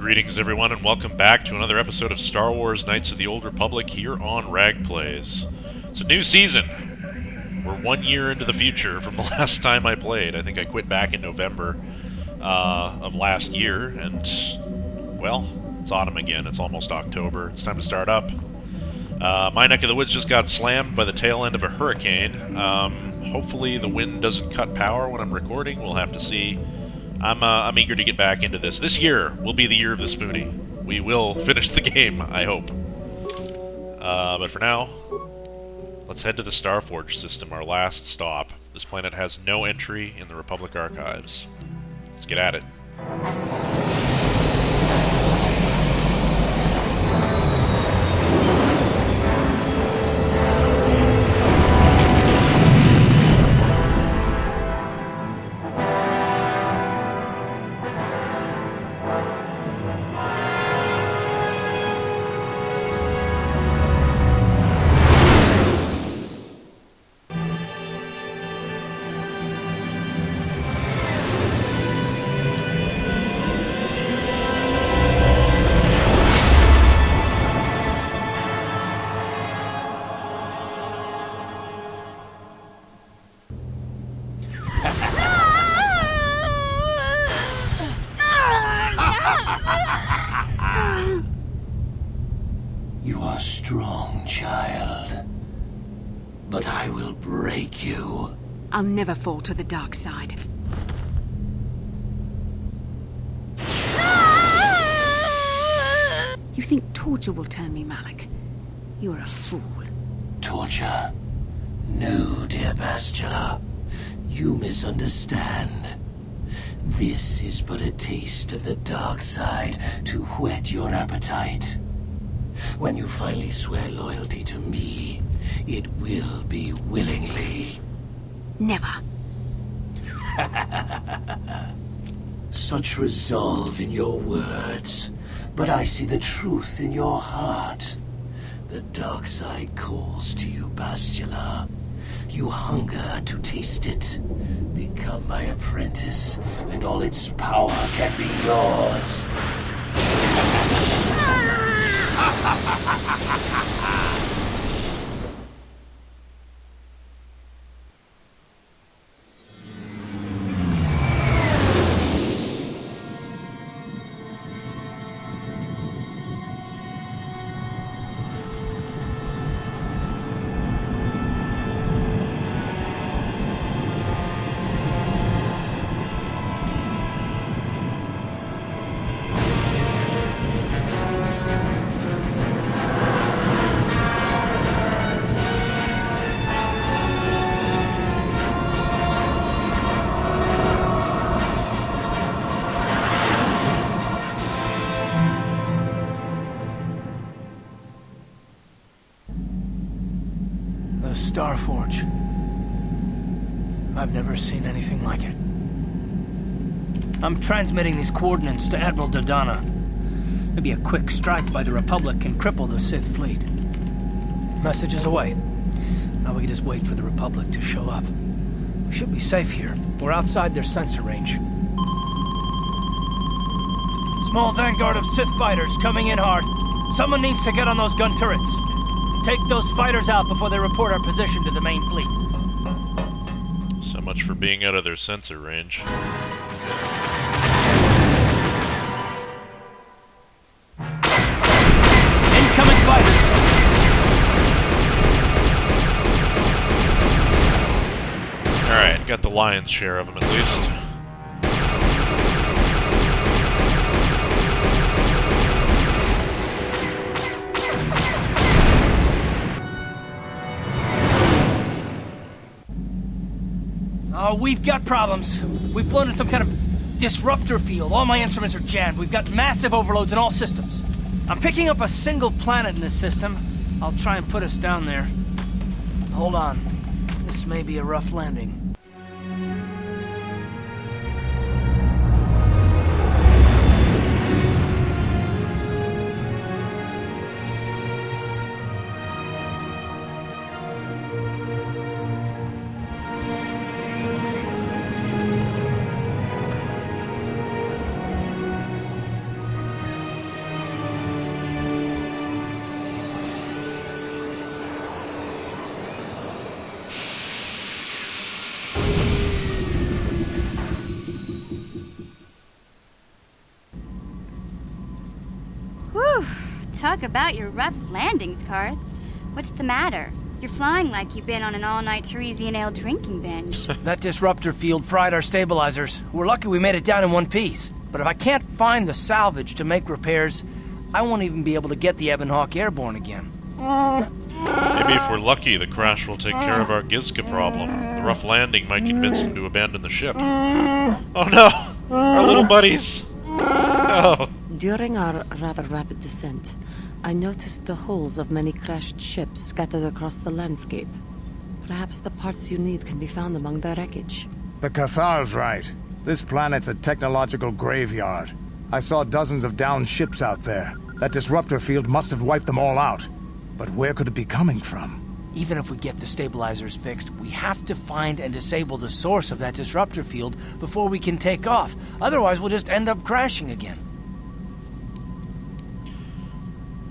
Greetings, everyone, and welcome back to another episode of Star Wars Knights of the Old Republic here on Rag Plays. It's a new season. We're 1 year into the future from the last time I played. I think I quit back in November of last year, and, well, it's autumn again. It's almost October. It's time to start up. My neck of the woods just got slammed by the tail end of a hurricane. Hopefully the wind doesn't cut power when I'm recording. We'll have to see. I'm eager to get back into this. This year will be the year of the Spoonie. We will finish the game, I hope. But for now, let's head to the Starforge system, our last stop. This planet has no entry in the Republic archives. Let's get at it. You are strong, child. But I will break you. I'll never fall to the dark side. You think torture will turn me, Malak? You're a fool. Torture? No, dear Bastila. You misunderstand. This is but a taste of the dark side to whet your appetite. When you finally swear loyalty to me, it will be willingly. Never. Such resolve in your words, but I see the truth in your heart. The dark side calls to you, Bastila. You hunger to taste it. Become my apprentice, and all its power can be yours. Starforge. I've never seen anything like it. I'm transmitting these coordinates to Admiral Dodonna. Maybe a quick strike by the Republic can cripple the Sith fleet. Message is away. Now we can just wait for the Republic to show up. We should be safe here. We're outside their sensor range. Small vanguard of Sith fighters coming in hard. Someone needs to get on those gun turrets. Take those fighters out before they report our position to the main fleet. So much for being out of their sensor range. Incoming fighters! Alright, got the lion's share of them at least. Oh, we've got problems. We've flown in some kind of disruptor field. All my instruments are jammed. We've got massive overloads in all systems. I'm picking up a single planet in this system. I'll try and put us down there. Hold on. This may be a rough landing. Talk about your rough landings, Karth. What's the matter? You're flying like you've been on an all-night Teresian ale drinking binge. That disruptor field fried our stabilizers. We're lucky we made it down in one piece. But if I can't find the salvage to make repairs, I won't even be able to get the Ebon Hawk airborne again. Maybe if we're lucky, the crash will take care of our Gizka problem. The rough landing might convince them to abandon the ship. Oh no! Our little buddies! Oh. During our rather rapid descent, I noticed the hulls of many crashed ships scattered across the landscape. Perhaps the parts you need can be found among the wreckage. The KotOR's right. This planet's a technological graveyard. I saw dozens of downed ships out there. That disruptor field must have wiped them all out. But where could it be coming from? Even if we get the stabilizers fixed, we have to find and disable the source of that disruptor field before we can take off. Otherwise, we'll just end up crashing again.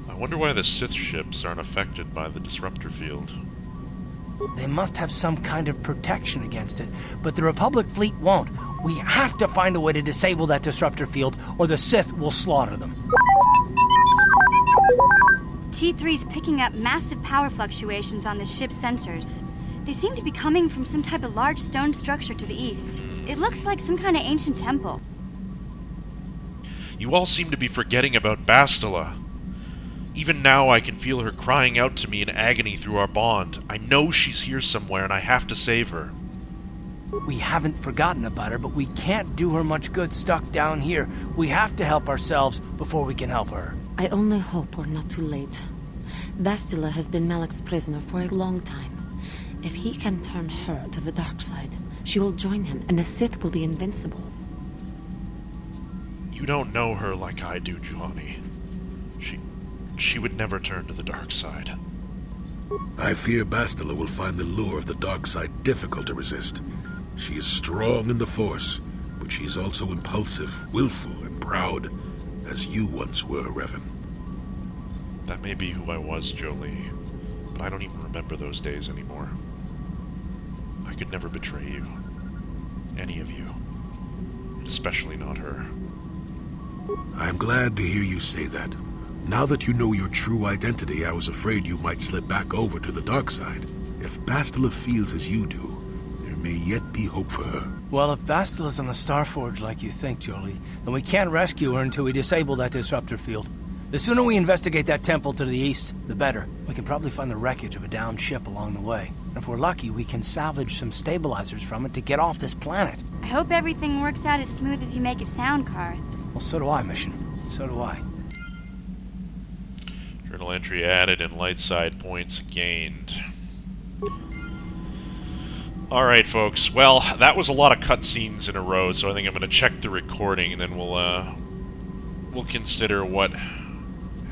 I wonder why the Sith ships aren't affected by the disruptor field. They must have some kind of protection against it, but the Republic fleet won't. We have to find a way to disable that disruptor field, or the Sith will slaughter them. T3's picking up massive power fluctuations on the ship's sensors. They seem to be coming from some type of large stone structure to the east. It looks like some kind of ancient temple. You all seem to be forgetting about Bastila. Even now I can feel her crying out to me in agony through our bond. I know she's here somewhere and I have to save her. We haven't forgotten about her, but we can't do her much good stuck down here. We have to help ourselves before we can help her. I only hope we're not too late. Bastila has been Malak's prisoner for a long time. If he can turn her to the dark side, she will join him and the Sith will be invincible. You don't know her like I do, Johnny. She would never turn to the dark side. I fear Bastila will find the lure of the dark side difficult to resist. She is strong in the Force, but she is also impulsive, willful, and proud, as you once were, Revan. That may be who I was, Jolie, but I don't even remember those days anymore. I could never betray you. Any of you. And especially not her. I am glad to hear you say that. Now that you know your true identity, I was afraid you might slip back over to the dark side. If Bastila feels as you do, there may yet be hope for her. Well, if Bastila's on the Starforge like you think, Jolie, then we can't rescue her until we disable that disruptor field. The sooner we investigate that temple to the east, the better. We can probably find the wreckage of a downed ship along the way. And if we're lucky, we can salvage some stabilizers from it to get off this planet. I hope everything works out as smooth as you make it sound, Karth. Well, so do I, Mission. So do I. Journal entry added and light side points gained. Alright, folks. Well, that was a lot of cutscenes in a row, so I think I'm going to check the recording, and then we'll consider what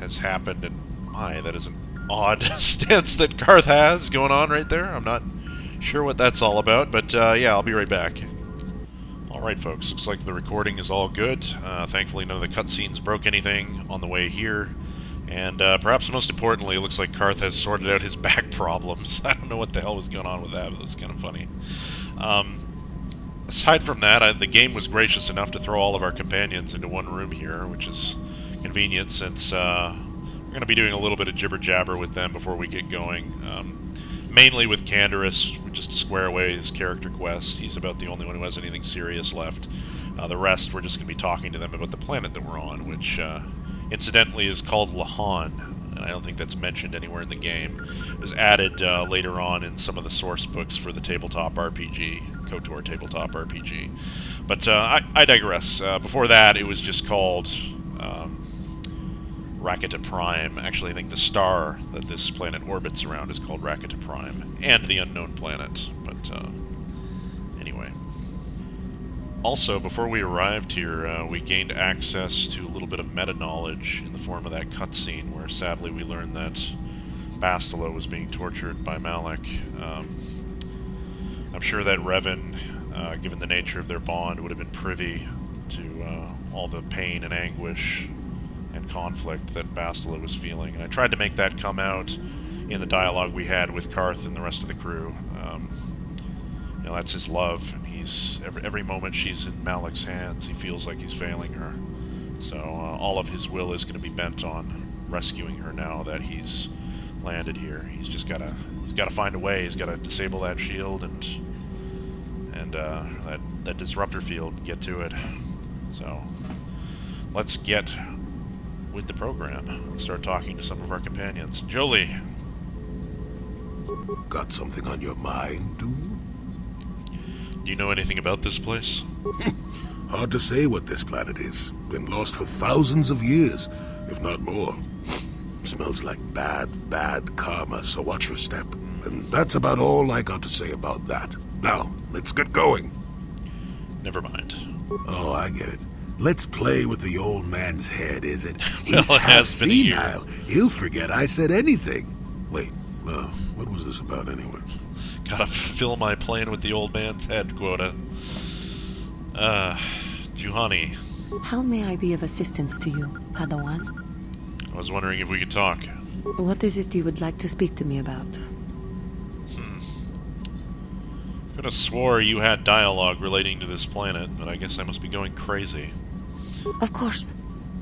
has happened. And my, that is an odd stance that Karth has going on right there. I'm not sure what that's all about, but yeah, I'll be right back. Alright, folks. Looks like the recording is all good. Thankfully, none of the cutscenes broke anything on the way here. And perhaps most importantly, it looks like Karth has sorted out his back problems. I don't know what the hell was going on with that, but it was kind of funny. Aside from that, the game was gracious enough to throw all of our companions into one room here, which is convenient since we're going to be doing a little bit of jibber-jabber with them before we get going. Mainly with Canderous, just to square away his character quest. He's about the only one who has anything serious left. The rest, we're just going to be talking to them about the planet that we're on, which... incidentally is called Lehon, and I don't think that's mentioned anywhere in the game. It was added later on in some of the source books for the tabletop RPG, KotOR tabletop RPG. But I digress. Before that, it was just called Rakata Prime. Actually, I think the star that this planet orbits around is called Rakata Prime, and the unknown planet. But anyway. Also, before we arrived here, we gained access to a little bit of meta-knowledge in the form of that cutscene where sadly we learned that Bastila was being tortured by Malak. I'm sure that Revan, given the nature of their bond, would have been privy to all the pain and anguish and conflict that Bastila was feeling. And I tried to make that come out in the dialogue we had with Karth and the rest of the crew. You know, that's his love, and he's every moment she's in Malak's hands, he feels like he's failing her. So all of his will is going to be bent on rescuing her now that he's landed here. He's gotta find a way. He's gotta disable that shield and that disruptor field and get to it. So let's get with the program and start talking to some of our companions. Jolie. Got something on your mind, dude? Do you know anything about this place? Hard to say what this planet is. Been lost for thousands of years, if not more. Smells like bad karma, so watch your step. And that's about all I got to say about that. Now, let's get going. Never mind. Oh, I get it. Let's play with the old man's head, is it? Well, He's it has been a year. senile. He'll forget I said anything. Wait, what was this about anyway? Gotta fill my playing with the old man's head quota. Juhani. How may I be of assistance to you, Padawan? I was wondering if we could talk. What is it you would like to speak to me about? Could have swore you had dialogue relating to this planet, but I guess I must be going crazy. Of course.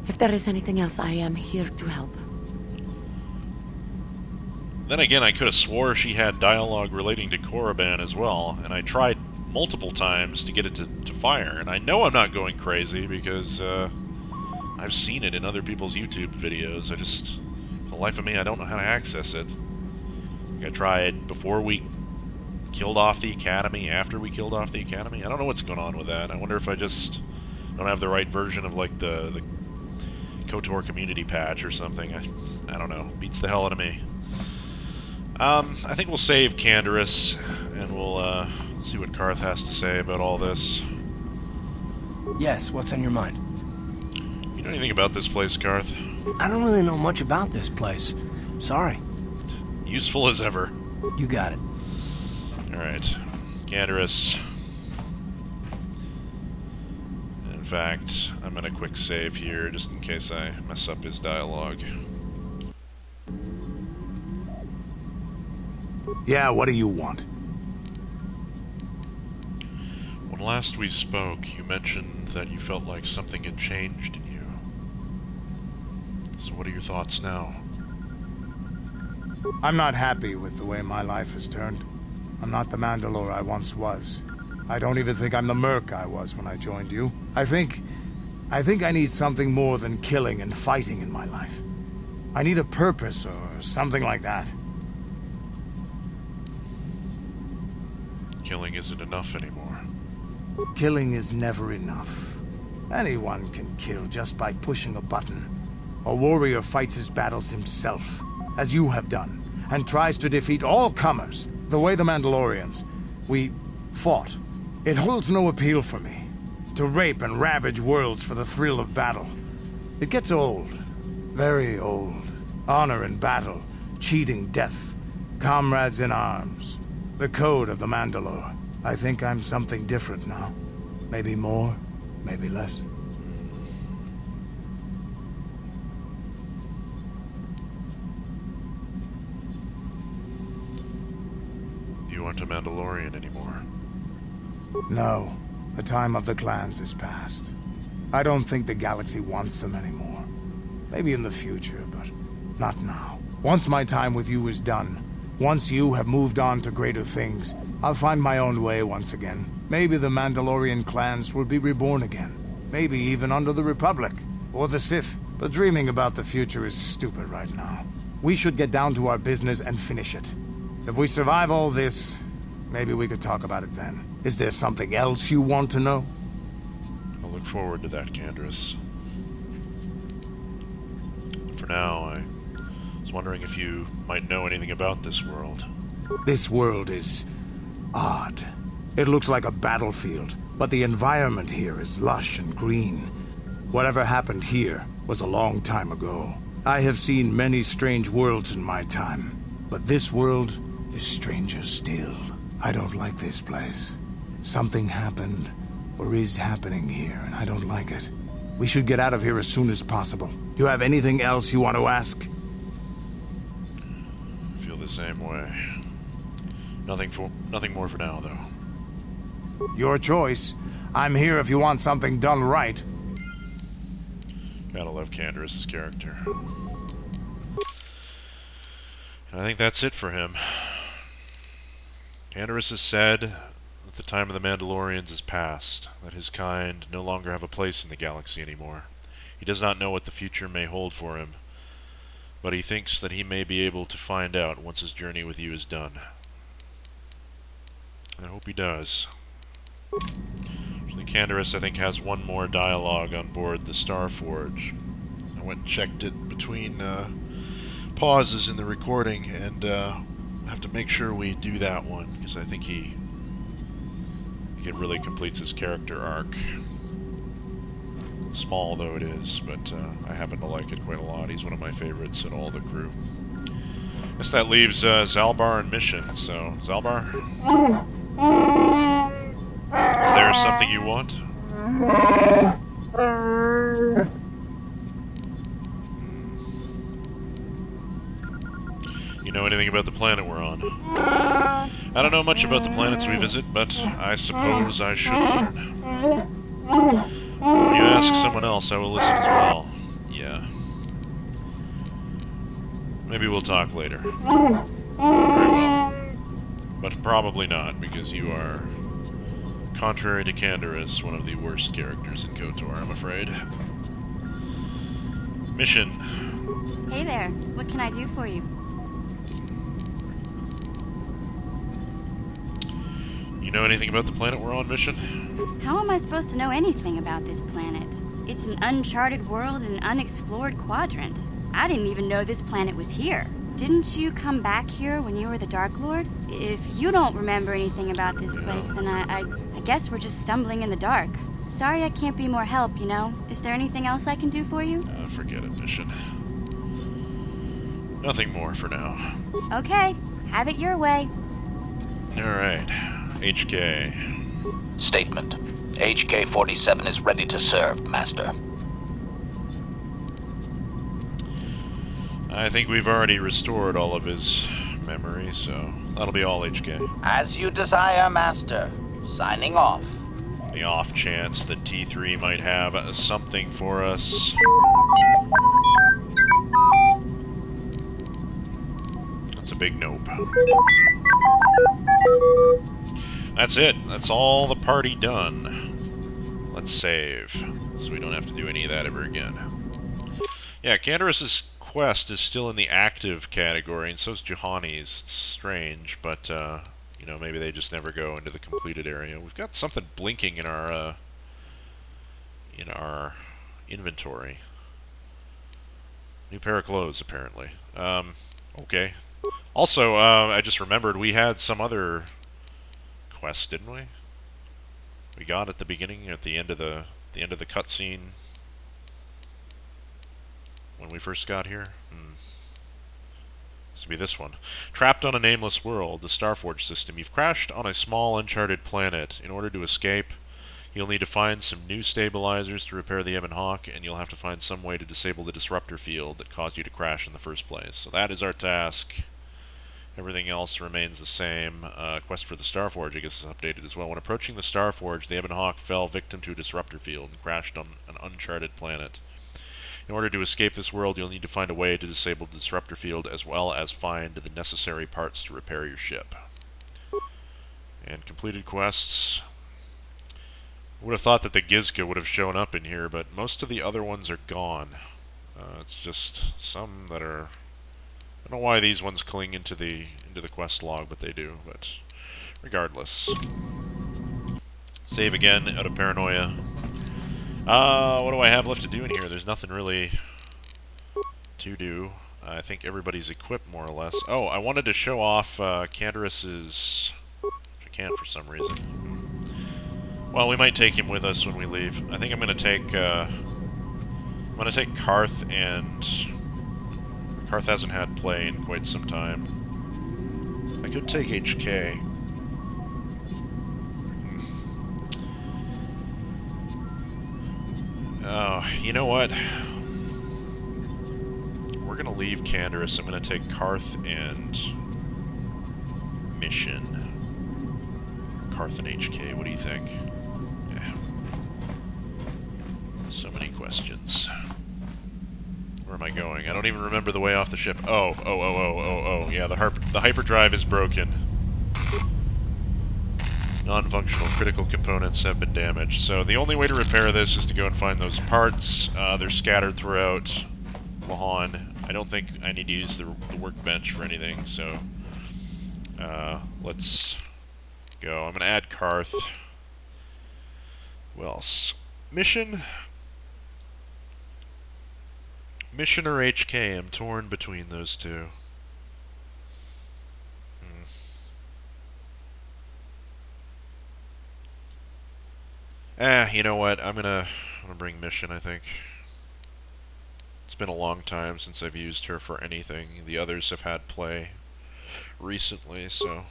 If there is anything else, I am here to help. Then again, I could have swore she had dialogue relating to Korriban as well, and I tried multiple times to get it to fire, and I know I'm not going crazy because I've seen it in other people's YouTube videos. For the life of me, I don't know how to access it. I tried before we killed off the Academy, after we killed off the Academy. I don't know what's going on with that. I wonder if I just don't have the right version of, like, the KotOR community patch or something. I don't know. Beats the hell out of me. I think we'll save Canderous, and we'll see what Karth has to say about all this. Yes, what's on your mind? You know anything about this place, Karth? I don't really know much about this place. Sorry. Useful as ever. You got it. Alright. Canderous. In fact, I'm gonna quick save here, just in case I mess up his dialogue. Yeah, what do you want? When last we spoke, you mentioned that you felt like something had changed in you. So what are your thoughts now? I'm not happy with the way my life has turned. I'm not the Mandalore I once was. I don't even think I'm the merc I was when I joined you. I think I need something more than killing and fighting in my life. I need a purpose or something like that. Killing isn't enough anymore. Killing is never enough. Anyone can kill just by pushing a button. A warrior fights his battles himself, as you have done, and tries to defeat all comers, the way the Mandalorians. We fought. It holds no appeal for me. To rape and ravage worlds for the thrill of battle. It gets old. Very old. Honor in battle, cheating death, comrades in arms. The code of the Mandalore. I think I'm something different now. Maybe more, maybe less. You aren't a Mandalorian anymore. No, the time of the clans is past. I don't think the galaxy wants them anymore. Maybe in the future, but not now. Once my time with you is done, once you have moved on to greater things, I'll find my own way once again. Maybe the Mandalorian clans will be reborn again. Maybe even under the Republic, or the Sith. But dreaming about the future is stupid right now. We should get down to our business and finish it. If we survive all this, maybe we could talk about it then. Is there something else you want to know? I'll look forward to that, Canderous. For now, I was wondering if you might know anything about this world. This world is odd. It looks like a battlefield, but the environment here is lush and green. Whatever happened here was a long time ago. I have seen many strange worlds in my time, but this world is stranger still. I don't like this place. Something happened, or is happening here, and I don't like it. We should get out of here as soon as possible. Do you have anything else you want to ask? I feel the same way. Nothing more for now, though. Your choice. I'm here if you want something done right. Gotta love Canderous's character. I think that's it for him. Canderous has said that the time of the Mandalorians is past, that his kind no longer have a place in the galaxy anymore. He does not know what the future may hold for him, but he thinks that he may be able to find out once his journey with you is done. I hope he does. Actually, Canderous, I think, has one more dialogue on board the Starforge. I went and checked it between pauses in the recording, and have to make sure we do that one, because I think it really completes his character arc. Small though it is, but I happen to like it quite a lot. He's one of my favorites in all the crew. Guess that leaves Zalbar and Mission, so Zalbar? Is there something you want? You know anything about the planet we're on? I don't know much about the planets we visit, but I suppose I should learn. When you ask someone else, I will listen as well. Yeah. Maybe we'll talk later. Very well. But probably not, because you are, contrary to Canderous, one of the worst characters in KotOR, I'm afraid. Mission. Hey there. What can I do for you? You know anything about the planet we're on, Mission? How am I supposed to know anything about this planet? It's an uncharted world in an unexplored quadrant. I didn't even know this planet was here. Didn't you come back here when you were the Dark Lord? If you don't remember anything about this place, then I guess we're just stumbling in the dark. Sorry I can't be more help, you know. Is there anything else I can do for you? Forget it, Mission. Nothing more for now. Okay, have it your way. Alright. HK. Statement. HK-47 is ready to serve, Master. I think we've already restored all of his memory, so that'll be all HK. As you desire, Master. Signing off. The off chance that T3 might have something for us. That's a big nope. That's it. That's all the party done. Let's save, so we don't have to do any of that ever again. Yeah, Canderous's quest is still in the active category, and so's Juhani's. It's strange, but, you know, maybe they just never go into the completed area. We've got something blinking in our inventory. New pair of clothes, apparently. Okay. Also, I just remembered we had some other quest, didn't we? We got at the beginning, at the end of the cutscene when we first got here. This would be this one. Trapped on a nameless world, the Starforge system. You've crashed on a small uncharted planet. In order to escape, you'll need to find some new stabilizers to repair the Ebon Hawk, and you'll have to find some way to disable the disruptor field that caused you to crash in the first place. So that is our task. Everything else remains the same. Quest for the Starforge, I guess, is updated as well. When approaching the Starforge, the Ebon Hawk fell victim to a disruptor field and crashed on an uncharted planet. In order to escape this world, you'll need to find a way to disable the disruptor field, as well as find the necessary parts to repair your ship. And completed quests. I would have thought that the Gizka would have shown up in here, but most of the other ones are gone. It's just some that are... I don't know why these ones cling into the quest log, but they do. But regardless, save again out of paranoia. What do I have left to do in here? There's nothing really to do. I think everybody's equipped more or less. Oh, I wanted to show off Canderous's. I can't for some reason. Well, we might take him with us when we leave. I think I'm gonna take Karth and. Karth hasn't had play in quite some time. I could take HK. Oh, you know what? We're gonna leave Canderous. I'm gonna take Karth and Mission. Karth and HK, what do you think? Yeah. So many questions. Where am I going? I don't even remember the way off the ship. Oh. Yeah, the hyperdrive is broken. Non-functional critical components have been damaged. So the only way to repair this is to go and find those parts. They're scattered throughout Lehon. I don't think I need to use the workbench for anything, so let's go. I'm going to add Karth. Who else? Mission? Mission or HK? I'm torn between those two. You know what? I'm gonna bring Mission, I think. It's been a long time since I've used her for anything. The others have had play recently, so...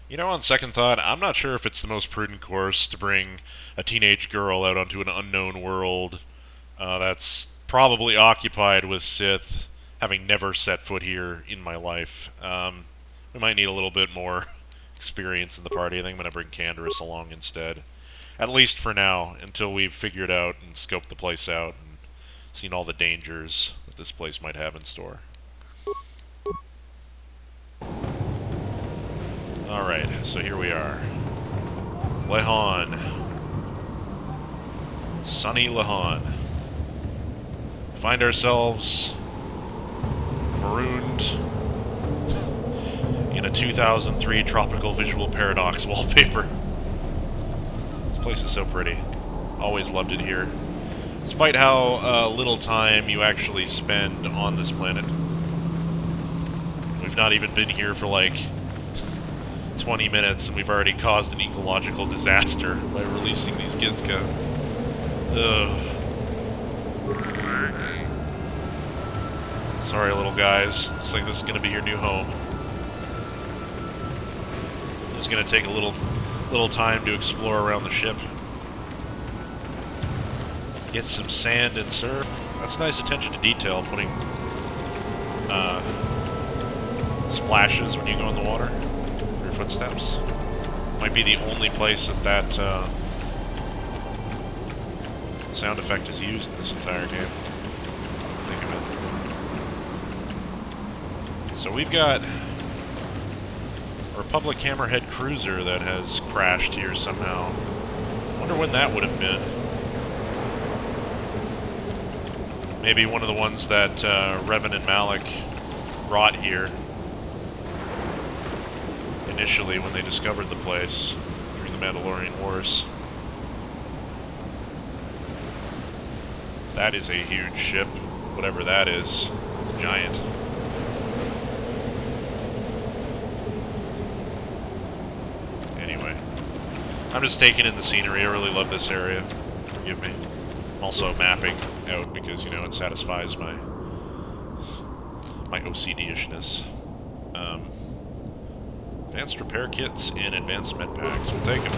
You know, on second thought, I'm not sure if it's the most prudent course to bring a teenage girl out onto an unknown world that's probably occupied with Sith, having never set foot here in my life. We might need a little bit more experience in the party. I think I'm going to bring Canderous along instead. At least for now, until we've figured out and scoped the place out and seen all the dangers that this place might have in store. Alright, so here we are. Lehon. Sunny Lehon. Find ourselves marooned in a 2003 tropical visual paradox wallpaper. This place is so pretty. Always loved it here. Despite how little time you actually spend on this planet. We've not even been here for like 20 minutes and we've already caused an ecological disaster by releasing these Gizka. Ugh. Sorry, little guys. Looks like this is going to be your new home. It's going to take a little time to explore around the ship. Get some sand and surf. That's nice attention to detail, putting splashes when you go in the water. Your footsteps. Might be the only place that sound effect is used in this entire game. Think of it. So we've got a Republic Hammerhead cruiser that has crashed here somehow. Wonder when that would have been. Maybe one of the ones that Revan and Malak brought here initially when they discovered the place during the Mandalorian Wars. That is a huge ship, whatever that is. Giant. Anyway, I'm just taking in the scenery. I really love this area. Forgive me. Also mapping out because, you know, it satisfies my OCD-ishness. Advanced repair kits and advanced med packs. We'll take them.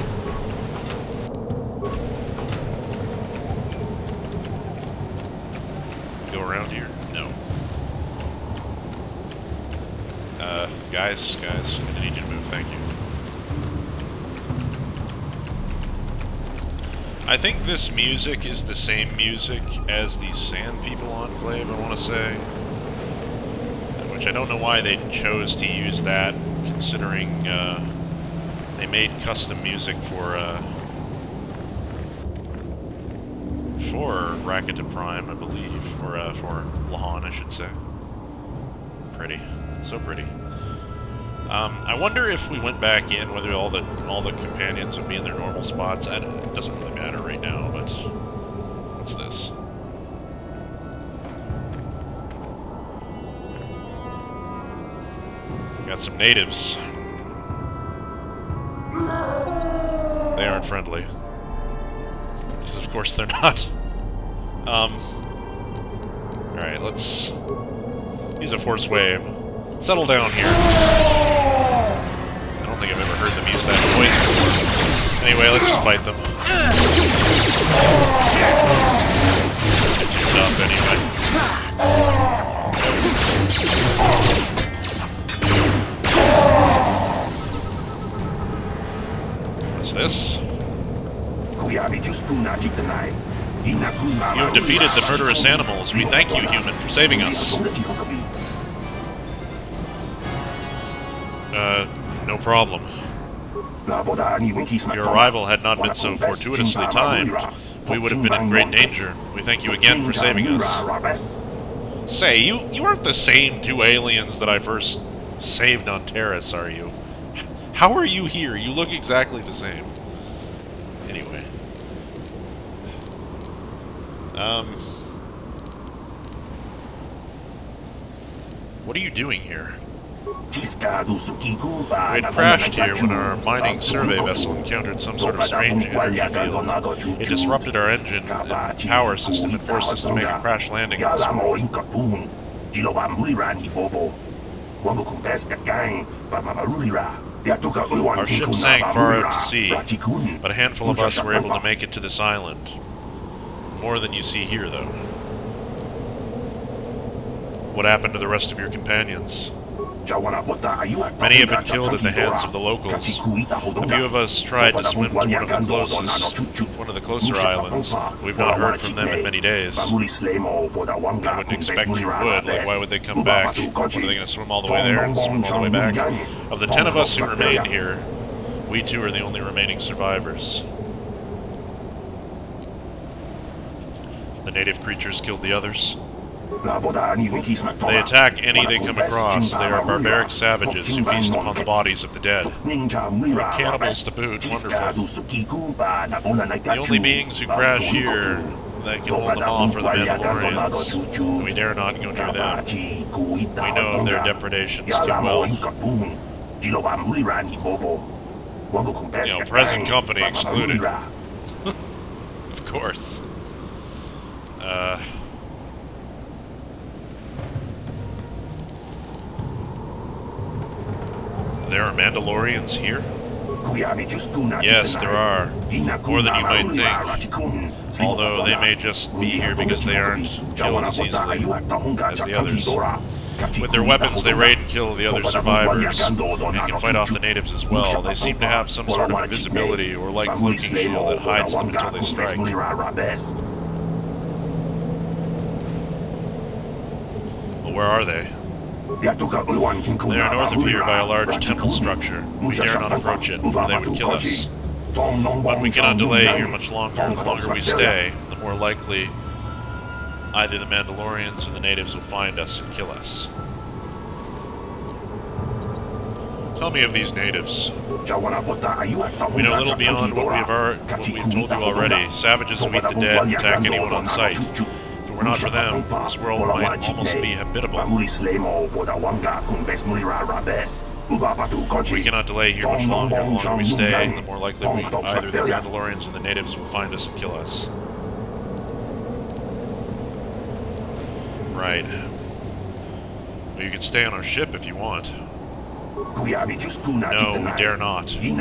Go around here? No. Guys, I'm gonna need you to move, thank you. I think this music is the same music as the Sand People Enclave, I want to say. Which I don't know why they chose to use that, considering they made custom music for Rakata Prime, I believe, or for Lehon, I should say. Pretty, so pretty. I wonder if we went back in, whether all the companions would be in their normal spots. It doesn't really matter right now, but what's this? Got some natives. They aren't friendly. Because of course they're not. Alright, let's use a force wave. Settle down here. I don't think I've ever heard them use that noise before. Anyway, let's just fight them. Get tuned up anyway. What's this? You have defeated the murderous animals. We thank you, human, for saving us. No problem. Your arrival had not been so fortuitously timed. We would have been in great danger. We thank you again for saving us. Say, you aren't the same two aliens that I first saved on Terrace, are you? How are you here? You look exactly the same. Anyway. What are you doing here? We had crashed here when our mining survey vessel encountered some sort of strange energy field. It disrupted our engine and power system and forced us to make a crash landing on this world. Our ship sank far out to sea, but a handful of us were able to make it to this island. More than you see here, though. What happened to the rest of your companions? Many have been killed at the hands of the locals. A few of us tried to swim to one of the closer islands. We've not heard from them in many days. I wouldn't expect you would. Like, why would they come back? What, are they going to swim all the way there and swim all the way back? Of the 10 of us who remained here, we two are the only remaining survivors. The native creatures killed the others. They attack any they come across. They are barbaric savages who feast upon the bodies of the dead. Cannibals to boot, wonderful. The only beings who crash here that can hold them off are the Mandalorians, and we dare not go near them. We know of their depredations too well. You know, present company excluded. Of course. There are Mandalorians here? Yes, there are. More than you might think. Although they may just be here because they aren't killed as easily as the others. With their weapons, they raid and kill the other survivors, and can fight off the natives as well. They seem to have some sort of invisibility or light cloaking shield that hides them until they strike. Well, where are they? They are north of here by a large temple structure. We dare not approach it, or they would kill us. But we cannot delay here much longer. The longer we stay, the more likely either the Mandalorians or the natives will find us and kill us. Tell me of these natives. We know little beyond what we've told you already. Savages who eat the dead and attack anyone on sight. If it were not for them, this world might almost be habitable. We cannot delay here much longer. The longer we stay, the more likely either the Mandalorians or the natives will find us and kill us. Right. Well, you can stay on our ship if you want. No, we dare not. If we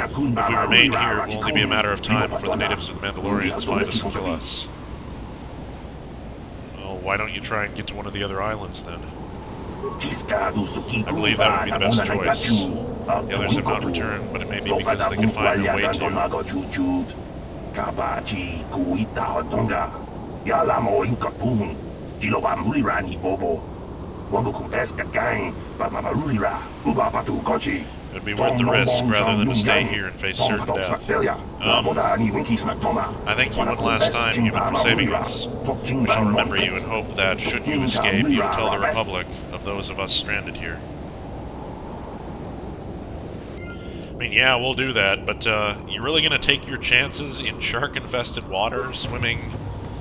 remain here, it will only be a matter of time before the natives or the Mandalorians find us and kill us. Well, why don't you try and get to one of the other islands, then? I believe that would be the best choice. The others have not returned, but it may be because they can find their way to... It would be worth the risk rather than to stay here and face certain death. I thank you one last time, human, for saving us. We shall remember you and hope that, should you escape, you will tell the Republic of those of us stranded here. I mean, yeah, we'll do that, but you really gonna take your chances in shark-infested water, swimming...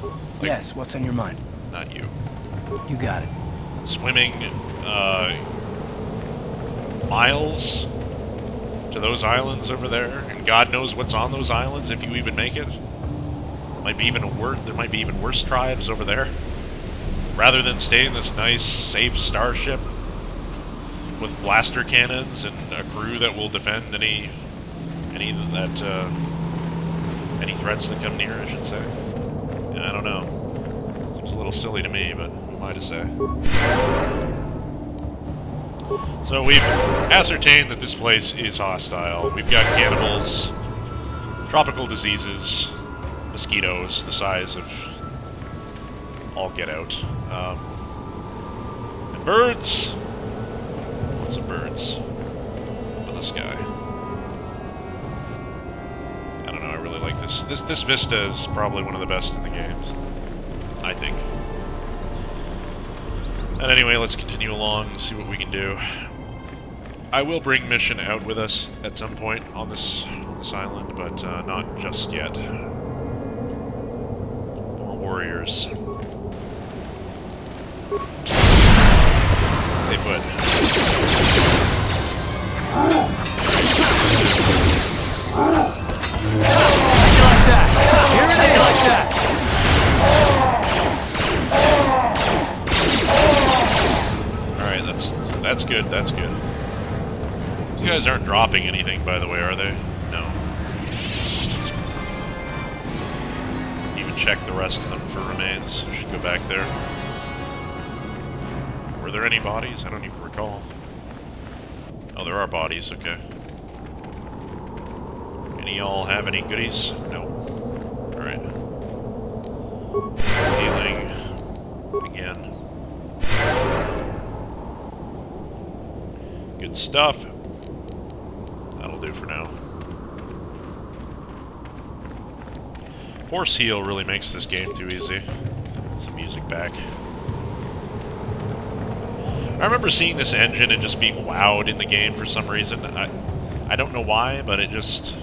Like, yes, what's on your mind? Not you. You got it. Swimming, miles to those islands over there, and God knows what's on those islands if you even make it. Might be even there might be even worse tribes over there. Rather than stay in this nice, safe starship with blaster cannons and a crew that will defend any threats that come near, I should say. Yeah, I don't know. Seems a little silly to me, but who am I to say? So we've ascertained that this place is hostile. We've got cannibals, tropical diseases, mosquitoes the size of all get out. And birds! Lots of birds. Up in the sky. I don't know, I really like this. This vista is probably one of the best in the games. I think. And anyway, let's continue along and see what we can do. I will bring Mission out with us at some point on this island, but not just yet. More warriors. They put. Like that. Here it is. Like that. Alright, that's good, that's good. These guys aren't dropping anything, by the way, are they? No. Even check the rest of them for remains. I should go back there. Were there any bodies? I don't even recall. Oh, there are bodies, okay. Any y'all have any goodies? No. Alright. Healing. Again. Good stuff. That'll do for now. Force heal really makes this game too easy. Some music back. I remember seeing this engine and just being wowed in the game for some reason. I don't know why, but it just...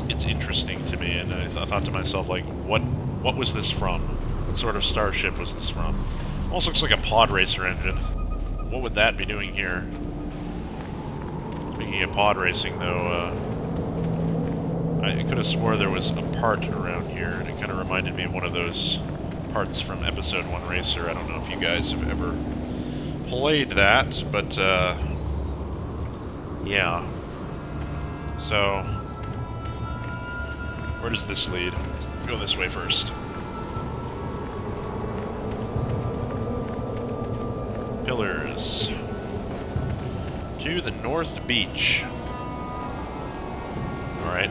It's interesting to me, and I thought to myself, like, what was this from? What sort of starship was this from? Almost looks like a pod racer engine. What would that be doing here? Speaking of pod racing, though, I could have swore there was a part around here, and it kind of reminded me of one of those parts from Episode 1 Racer. I don't know if you guys have ever played that, but, yeah. So, where does this lead? Go this way first. Pillars. To the North Beach. Alright.